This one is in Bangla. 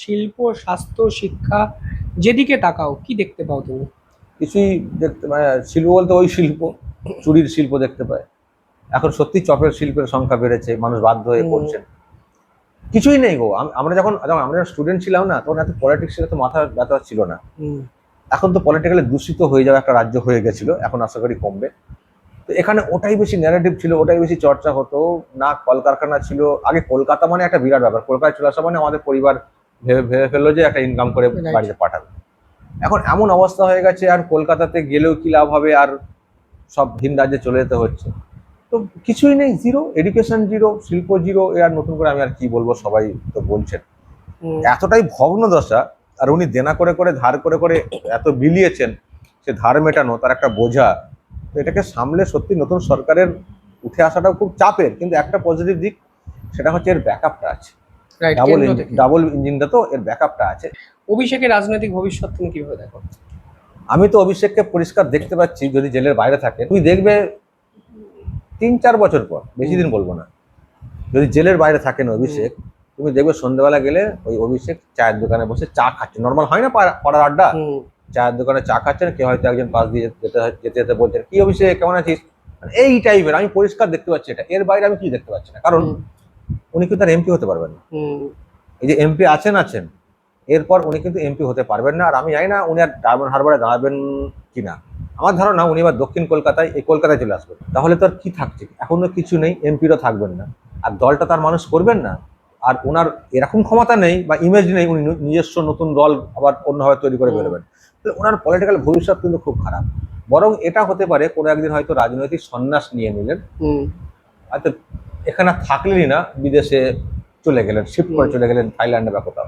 শিল্প, স্বাস্থ্য, শিক্ষা যেদিকে তাকাও কি দেখতে পাও তুমি? কিছুই দেখতে মানে শিল্প বলতে ওই শিল্প, চুরির শিল্প দেখতে পায়। এখন সত্যি চপের শিল্পের সংখ্যা বেড়েছে, মানুষ বাধ্য হয়ে হুম। করছেন। কিছুই নেই গো। আমরা যখন স্টুডেন্ট ছিলাম না, তখন এত পলিটিক্সের এত মাথা ব্যথা ছিল না। হুম। এখন তো পলিটিক্যালি দূষিত হয়ে যাওয়া একটা রাজ্য হয়ে গেছিল, এখন আশা করি কমবে। তো এখানে ওটাই বেশি ন্যারেটিভ ছিল, ওটাই বেশি চর্চা হতো। না কলকারখানা ছিল। আগে কলকাতা মানে একটা বিরাট ব্যাপার, কলকাতায় চলে আসা মানে আমাদের পরিবার ভেবে ভেবে ফেললো যে একটা ইনকাম করে রাইট। বাড়িতে পাঠাবে। এখন এমন অবস্থা হয়ে গেছে, আর কলকাতাতে গেলেও কি লাভ হবে, আর সব ভিন রাজ্যে চলে যেতে হচ্ছে। তো কিছুই নেই, জিরো এডুকেশন, জিরো শিল্প, জিরো। এ আর নতুন করে আমি আর কি বলবো, সবাই তো বলছেন। হুম। এতটাই ভগ্ন দশা। আর উনি দেনা করে করে ধার করে করে এত বিলিয়েছেন, সে ধার মেটানো তার একটা বোঝা। তো এটাকে সামলে সত্যি নতুন সরকারের উঠে আসাটাও খুব চাপের, কিন্তু একটা পজিটিভ দিক, সেটা হচ্ছে এর ব্যাকআপটা আছে। রাইট, ডাবল কেন্দ্র ইঞ্জিন, থেকে। ডাবল ইঞ্জিনটা, তো এর ব্যাকআপটা আছে। অভিষেকের রাজনৈতিক ভবিষ্যৎ তুমি কিভাবে দেখো? আমি তো অভিষেককে পরিষ্কার দেখতে পাচ্ছি, যদি জেলের বাইরে থাকে তুমি দেখবে 3-4 বছর পর, বেশি হুম। দিন বলবো না, যদি জেলের বাইরে থাকেন হুম। অভিষেক, তুমি দেখবে সন্ধ্যেবেলা গেলে ওই অভিষেক চায়ের দোকানে বসে চা খাচ্ছে। নর্মাল হয় না পাড়ার আড্ডা, হুম। চায়ের দোকানে চা খাচ্ছেন, কেউ হয়তো একজন পাশ দিয়ে যেতে যেতে যেতে বলছেন, কি অভিষেক কেমন আছিস, মানে এই টাইপের। আমি পরিষ্কার দেখতে পাচ্ছি এটা, এর বাইরে আমি কি দেখতে পাচ্ছি না। কারণ হুম। উনি কিন্তু আর এমপি হতে পারবেন না। হুম। এই যে এমপি আছেন আছেন, এরপর উনি কিন্তু এমপি হতে পারবেন না। আর আমি জানি না উনি আর ডায়মন্ড হারবারে দাঁড়াবেন কিনা। আমার ধারণা উনি এবার দক্ষিণ কলকাতায়, এই কলকাতায় চলে আসবেন। তাহলে তো আর কি থাকছে, এখনো কিছু নেই, এমপিরও থাকবেন না, আর দলটা তার মানুষ করবেন না। আর ওনার এরকম ক্ষমতা নেই বা ইমেজ নেই, উনি নিজস্ব নতুন দল আবার অন্যভাবে তৈরি করে হুম। বেরোবেন। তাহলে ওনার পলিটিক্যাল ভবিষ্যৎ কিন্তু খুব খারাপ। বরং এটা হতে পারে কোনো একদিন হয়তো রাজনৈতিক সন্ন্যাস নিয়ে নিলেন, হুম। হয়তো এখানে আর থাকলেনই না, বিদেশে চলে গেলেন, শিফট করে হুম। চলে গেলেন থাইল্যান্ডে বা কোথাও।